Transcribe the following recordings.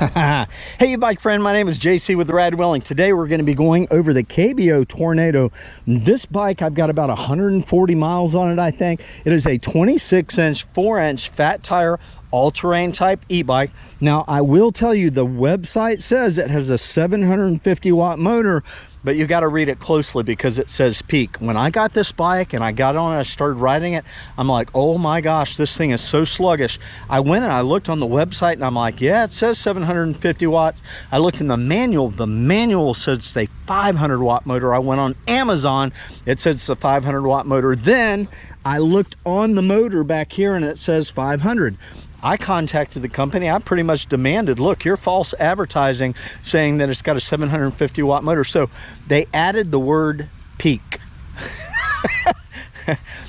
Hey, bike friend, my name is JC with Rad Willing. Today we're going to be going over the KBO Tornado. This bike, I've got about 140 miles on it, I think. It is a 26-inch, 4-inch fat tire, all-terrain type e-bike. Now, I will tell you, the website says it has a 750-watt motor, but you got to read it closely because it says peak. When I got this bike and I got on and I started riding it, I'm like, oh my gosh, this thing is so sluggish. I went and I looked on the website and I'm like, yeah, it says 750 watts. I looked in the manual says it's a 500-watt motor. I went on Amazon, it says it's a 500-watt motor. Then I looked on the motor back here and it says 500. I contacted the company. I pretty much demanded, look, you're false advertising saying that it's got a 750-watt motor. So they added the word peak.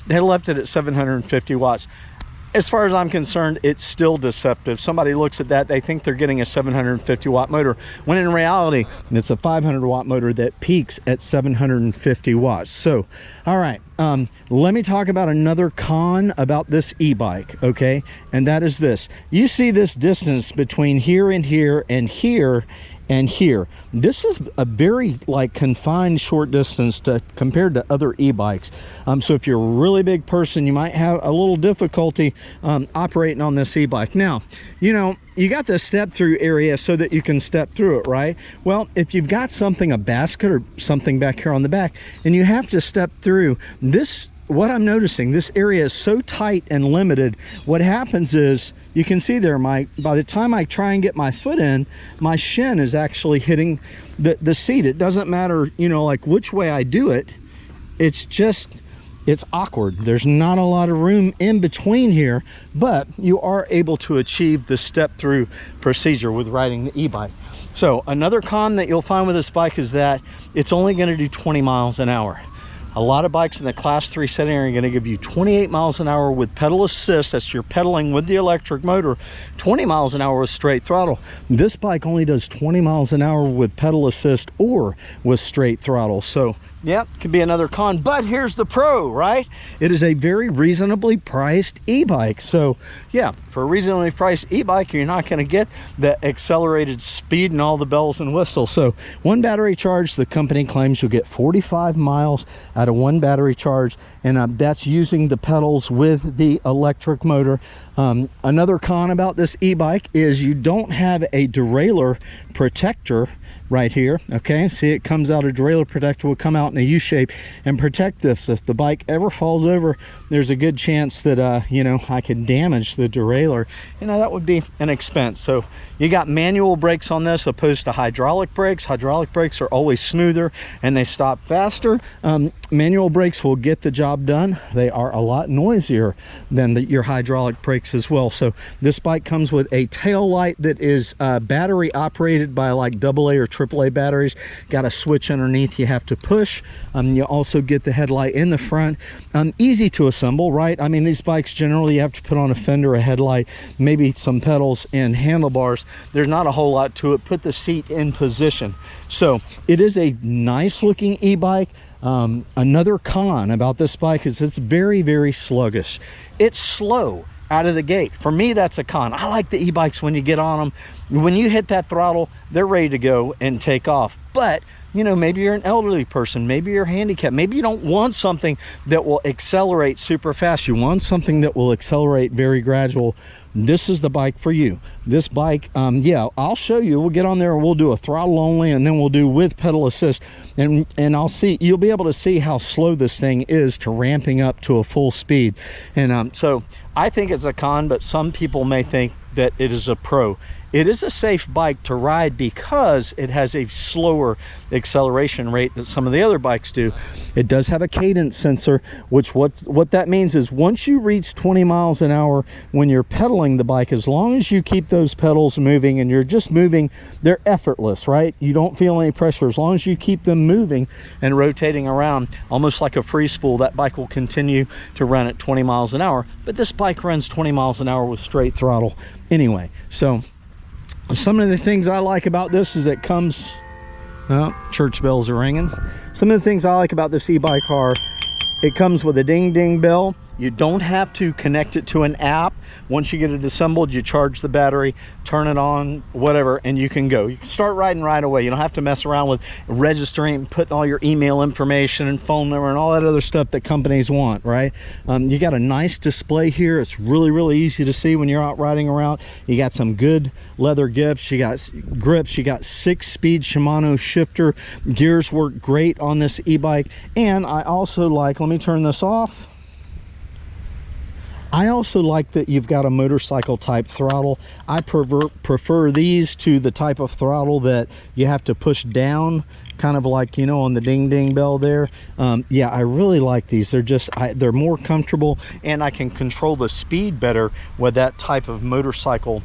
They left it at 750 watts. As far as I'm concerned, it's still deceptive. Somebody looks at that, they think they're getting a 750-watt motor, when in reality, it's a 500-watt motor that peaks at 750 watts. So, all right, let me talk about another con about this e-bike, okay? And that is this. You see this distance between here and here and here and here. This is a very confined short distance compared to other e-bikes. So if you're a really big person, you might have a little difficulty operating on this e-bike. Now, you know, you got the step through area so that you can step through it, right? Well, if you've got something, a basket or something back here on the back, and you have to step through this, what I'm noticing, this area is so tight and limited. What happens is, you can see there, by the time I try and get my foot in, my shin is actually hitting the seat. It doesn't matter, you know, like which way I do it. It's awkward. There's not a lot of room in between here, but you are able to achieve the step through procedure with riding the e-bike. So another con that you'll find with this bike is that it's only going to do 20 miles an hour. A lot of bikes in the class 3 setting are going to give you 28 miles an hour with pedal assist. That's your pedaling with the electric motor. 20 miles an hour with straight throttle. This bike only does 20 miles an hour with pedal assist or with straight throttle. So yeah, could be another con, but here's the pro, right? It is a very reasonably priced e-bike. So yeah, for a reasonably priced e-bike, you're not going to get the accelerated speed and all the bells and whistles. So one battery charge, the company claims you'll get 45 miles out of one battery charge, and that's using the pedals with the electric motor. Another con about this e-bike is you don't have a derailleur protector right here. Okay, see, it comes out, a derailleur protector will come out in a U shape and protect this. If the bike ever falls over, there's a good chance that you know, I could damage the derailleur. You know, that would be an expense. So you got manual brakes on this opposed to hydraulic brakes. Hydraulic brakes are always smoother and they stop faster. Manual brakes will get the job done. They are a lot noisier than your hydraulic brakes as well. So this bike comes with a tail light that is battery operated by like AA or AAA batteries. Got a switch underneath you have to push. You also get the headlight in the front. Easy to assemble, right? I mean, these bikes generally you have to put on a fender, a headlight, maybe some pedals and handlebars. There's not a whole lot to it. Put the seat in position. So it is a nice looking e-bike. Another con about this bike is it's very, very sluggish. It's slow out of the gate. For me, that's a con. I like the e-bikes when you get on them. When you hit that throttle, they're ready to go and take off. But you know, maybe you're an elderly person, maybe you're handicapped, maybe you don't want something that will accelerate super fast. You want something that will accelerate very gradual. This is the bike for you. This bike, yeah, I'll show you. We'll get on there and we'll do a throttle only, and then we'll do with pedal assist, and I'll see, you'll be able to see how slow this thing is to ramping up to a full speed. And so I think it's a con, but some people may think that it is a pro. It is a safe bike to ride because it has a slower acceleration rate than some of the other bikes do. It does have a cadence sensor, which what that means is once you reach 20 miles an hour when you're pedaling the bike, as long as you keep those pedals moving and you're just moving, they're effortless, right? You don't feel any pressure. As long as you keep them moving and rotating around, almost like a free spool, that bike will continue to run at 20 miles an hour. But this bike runs 20 miles an hour with straight throttle anyway. So some of the things I like about this is it comes, oh, church bells are ringing. Some of the things I like about this e-bike are it comes with a ding ding bell. You don't have to connect it to an app. Once you get it assembled, you charge the battery, turn it on, whatever, and you can go. You can start riding right away. You don't have to mess around with registering, putting all your email information and phone number and all that other stuff that companies want, right? You got a nice display here. It's really, really easy to see when you're out riding around. You got some good leather grips. You got 6-speed Shimano shifter. Gears work great on this e-bike. And I also like, let me turn this off. I also like that you've got a motorcycle type throttle. I prefer these to the type of throttle that you have to push down, kind of like, you know, on the ding ding bell there. Yeah, I really like these. They're just, they're more comfortable, and I can control the speed better with that type of motorcycle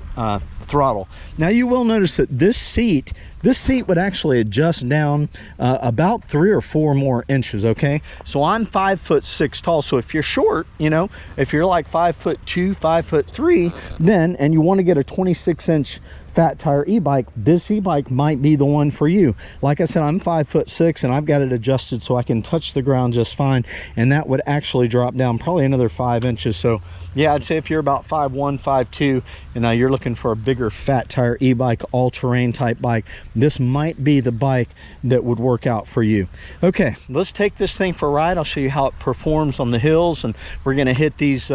throttle. Now you will notice that this seat would actually adjust down about 3 or 4 more inches. Okay, so I'm 5'6" tall, so if you're short, you know, if you're like 5'2", 5'3", then, and you want to get a 26-inch fat tire e-bike, this e-bike might be the one for you. Like I said, I'm 5'6", and I've got it adjusted so I can touch the ground just fine, and that would actually drop down probably another 5 inches. So yeah, I'd say if you're about 5'1", 5'2", and you're looking for a bigger fat tire e-bike, all-terrain type bike, this might be the bike that would work out for you. Okay, let's take this thing for a ride. I'll show you how it performs on the hills, and we're going to hit these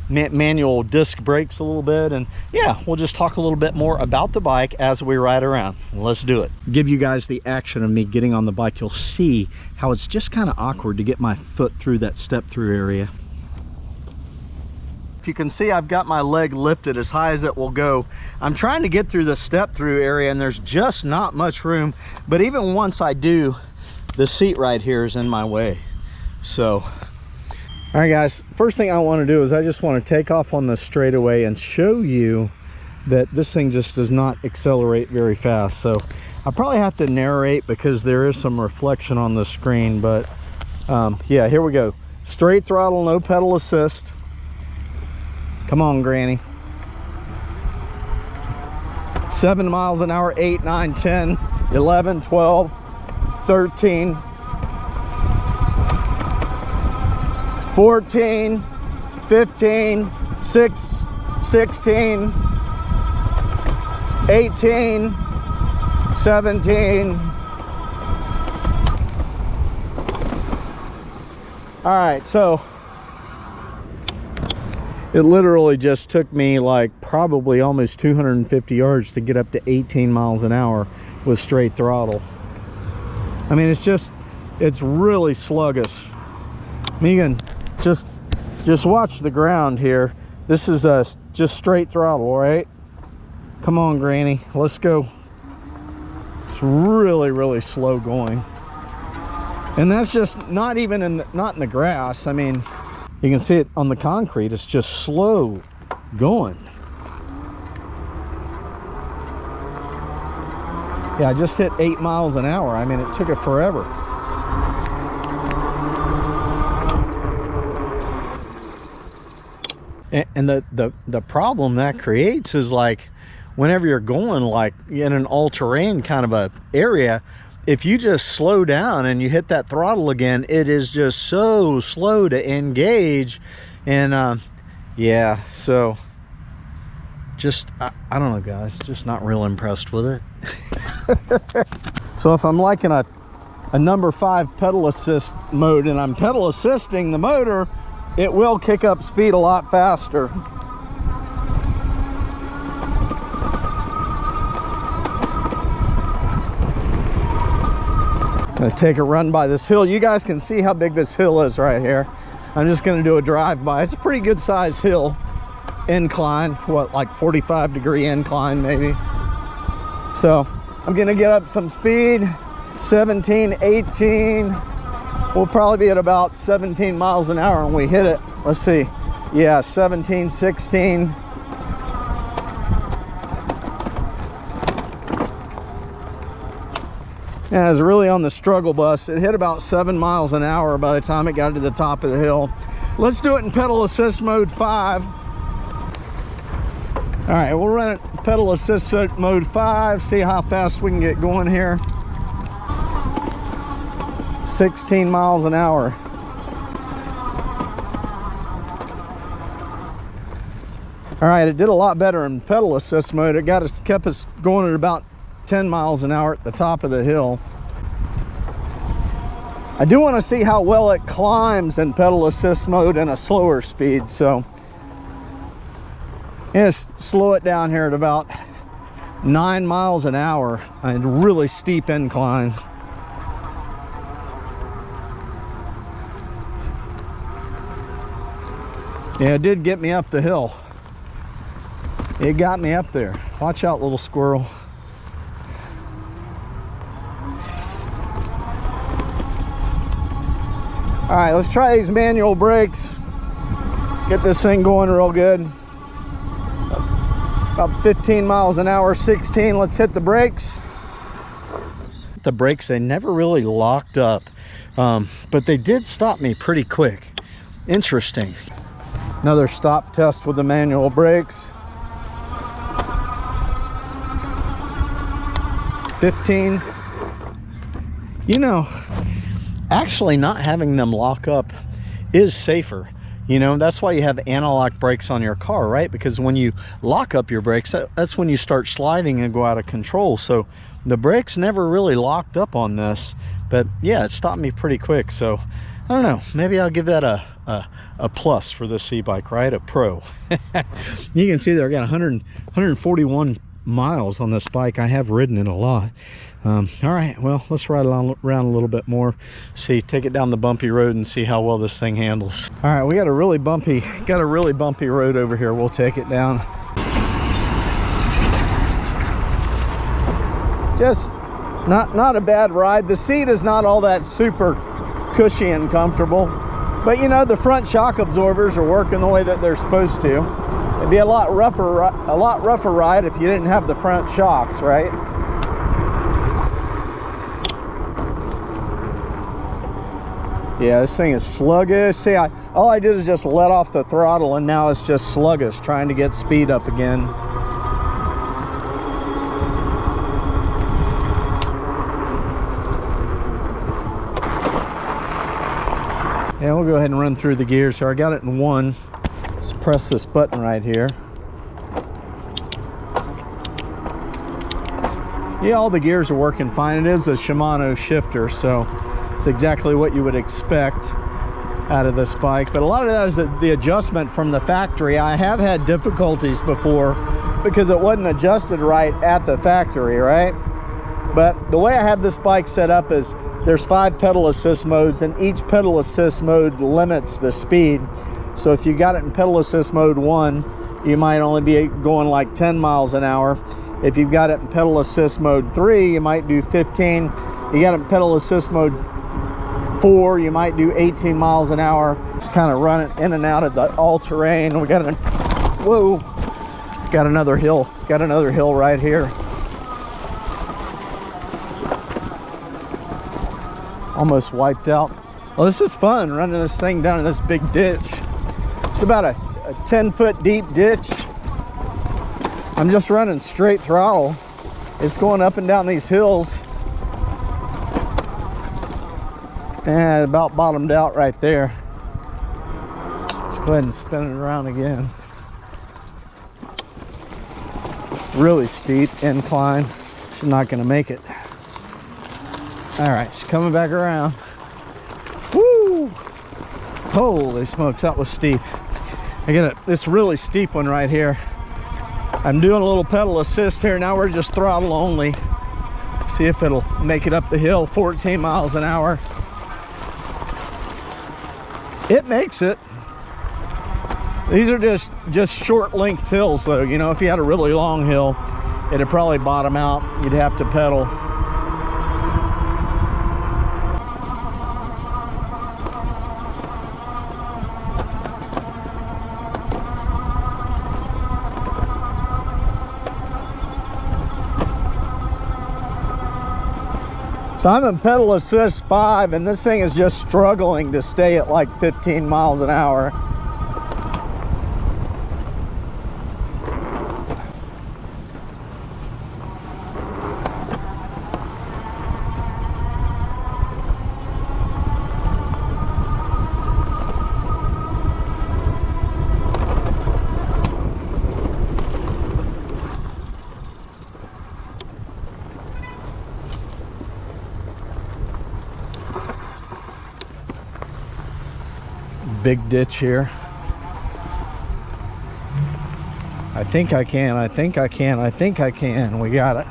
manual disc brakes a little bit, and yeah, we'll just talk a little bit more about the bike as we ride around. Let's do it. Give you guys the action of me getting on the bike. You'll see how it's just kind of awkward to get my foot through that step through area. If you can see, I've got my leg lifted as high as it will go. I'm trying to get through the step through area, and there's just not much room, but even once I do, the seat right here is in my way. So all right guys, first thing I want to do is I just want to take off on the straightaway and show you that this thing just does not accelerate very fast. So I probably have to narrate because there is some reflection on the screen, but yeah, here we go. Straight throttle, no pedal assist. Come on, Granny. 7 miles an hour, 8, 9, 10, 11, 12, 13, 14, 15, 16, 18, 17. All right, so it literally just took me like probably almost 250 yards to get up to 18 miles an hour with straight throttle. I mean, it's really sluggish. Megan, just watch the ground here. This is just straight throttle, right? Come on, Granny, let's go. It's really, really slow going, and that's just not even not in the grass. I mean, you can see it on the concrete. It's just slow going. Yeah, I just hit 8 miles an hour. I mean, it took it forever. And the problem that creates is, like, whenever you're going like in an all-terrain kind of a area, if you just slow down and you hit that throttle again, it is just so slow to engage. And yeah, so just I don't know, guys, just not real impressed with it. So if I'm liking a number 5 pedal assist mode and I'm pedal assisting the motor, it will kick up speed a lot faster. Gonna take a run by this hill. You guys can see how big this hill is right here. I'm just gonna do a drive-by. It's a pretty good sized hill. Incline, what, like 45-degree incline maybe. So I'm gonna get up some speed, 17, 18. We'll probably be at about 17 miles an hour when we hit it. Let's see. Yeah, 17, 16. Yeah, it was really on the struggle bus. It hit about 7 miles an hour by the time it got to the top of the hill. Let's do it in pedal assist mode 5. All right, we'll run it pedal assist mode 5, see how fast we can get going here. 16 miles an hour. All right, it did a lot better in pedal assist mode. It kept us going at about 10 miles an hour at the top of the hill. I do want to see how well it climbs in pedal assist mode in a slower speed, so just slow it down here at about 9 miles an hour and really steep incline. Yeah, it did get me up the hill. It got me up there. Watch out, little squirrel. All right, let's try these manual brakes. Get this thing going real good. About 15 miles an hour, 16. Let's hit the brakes. The brakes, they never really locked up, but they did stop me pretty quick. Interesting. Another stop test with the manual brakes. 15. You know, actually not having them lock up is safer. You know, that's why you have anti-lock brakes on your car, right? Because when you lock up your brakes, that's when you start sliding and go out of control. So the brakes never really locked up on this, but yeah, it stopped me pretty quick. So I don't know, maybe I'll give that a plus for this e-bike, right? A pro. You can see there I got 141 miles on this bike. I have ridden it a lot. All right, well, let's ride around a little bit more, take it down the bumpy road and see how well this thing handles. All right, we got a really bumpy road over here. We'll take it down. Just not a bad ride. The seat is not all that super cushy and comfortable, but you know, the front shock absorbers are working the way that they're supposed to. It'd be a lot rougher ride if you didn't have the front shocks, right? Yeah, this thing is sluggish. See, all I did is just let off the throttle, and now it's just sluggish, trying to get speed up again. Yeah, we'll go ahead and run through the gears here. I got it in one. Let's press this button right here. Yeah, all the gears are working fine. It is a Shimano shifter, so it's exactly what you would expect out of this bike. But a lot of that is the adjustment from the factory. I have had difficulties before because it wasn't adjusted right at the factory, right? But the way I have this bike set up is there's 5 pedal assist modes, and each pedal assist mode limits the speed. So if you got it in pedal assist mode 1, you might only be going like 10 miles an hour. If you've got it in pedal assist mode 3, you might do 15. You got it in pedal assist mode 4, you might do 18 miles an hour. Just kind of run it in and out of the all-terrain. We got got another hill. Got another hill right here. Almost wiped out. Well, this is fun, running this thing down in this big ditch. It's about a 10-foot deep ditch. I'm just running straight throttle. It's going up and down these hills. And about bottomed out right there. Let's go ahead and spin it around again. Really steep incline. She's not going to make it. All right, she's coming back around. Woo! Holy smokes, that was steep. I got this really steep one right here. I'm doing a little pedal assist here. Now we're just throttle only. See if it'll make it up the hill. 14 miles an hour. It makes it. These are just short length hills though. You know, if you had a really long hill, it'd probably bottom out. You'd have to pedal. So I'm in pedal assist 5, and this thing is just struggling to stay at like 15 miles an hour. big ditch here. I think I can, I think I can, I think I can. We got it.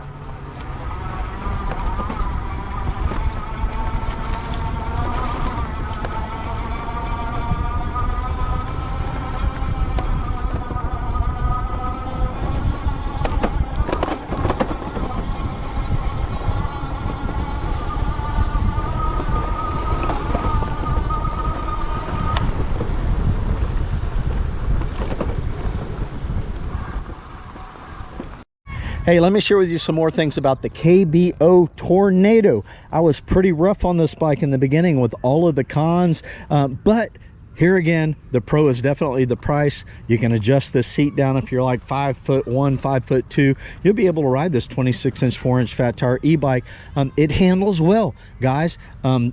Hey, let me share with you some more things about the KBO Tornado. I was pretty rough on this bike in the beginning with all of the cons, but here again, the pro is definitely the price. You can adjust this seat down if you're like 5'1", 5'2". You'll be able to ride this 26-inch 4-inch fat tire e-bike. It handles well, guys.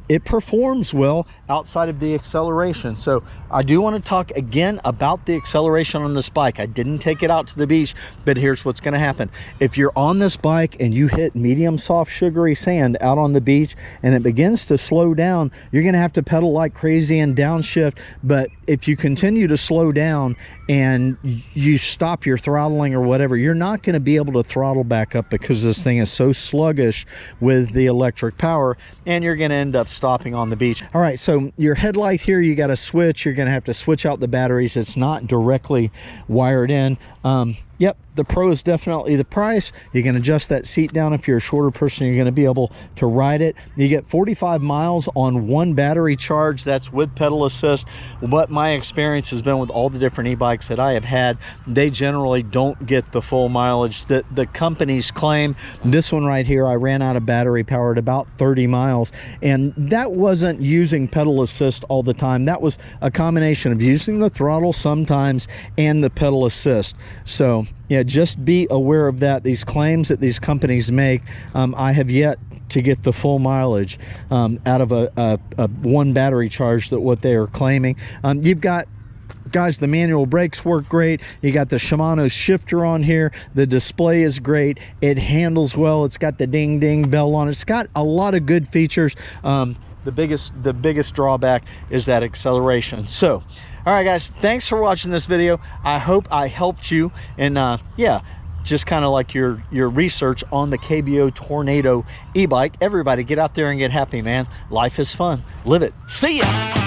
It performs well outside of the acceleration. So I do want to talk again about the acceleration on this bike. I didn't take it out to the beach, but here's what's going to happen. If you're on this bike and you hit medium soft sugary sand out on the beach and it begins to slow down, you're going to have to pedal like crazy and downshift. But if you continue to slow down and you stop your throttling or whatever, you're not going to be able to throttle back up because this thing is so sluggish with the electric power, and you're going to end up stopping on the beach. All right, so your headlight here, you got to switch. You're going to have to switch out the batteries. It's not directly wired in. Yep, the Pro is definitely the price. You can adjust that seat down if you're a shorter person. You're going to be able to ride it. You get 45 miles on one battery charge. That's with pedal assist. What my experience has been with all the different e-bikes that I have had, they generally don't get the full mileage that the companies claim. This one right here, I ran out of battery power at about 30 miles, and that wasn't using pedal assist all the time. That was a combination of using the throttle sometimes and the pedal assist. So yeah, just be aware of that. These claims that these companies make, I have yet to get the full mileage out of a one battery charge that what they are claiming. You've got, guys, the manual brakes work great. You got the Shimano shifter on here. The display is great. It handles well. It's got the ding ding bell on it. It's got a lot of good features. The biggest drawback is that acceleration. So all right, guys, thanks for watching this video. I hope I helped you, and yeah, just kind of like your research on the KBO Tornado e-bike. Everybody get out there and get happy, man. Life is fun. Live it. See ya.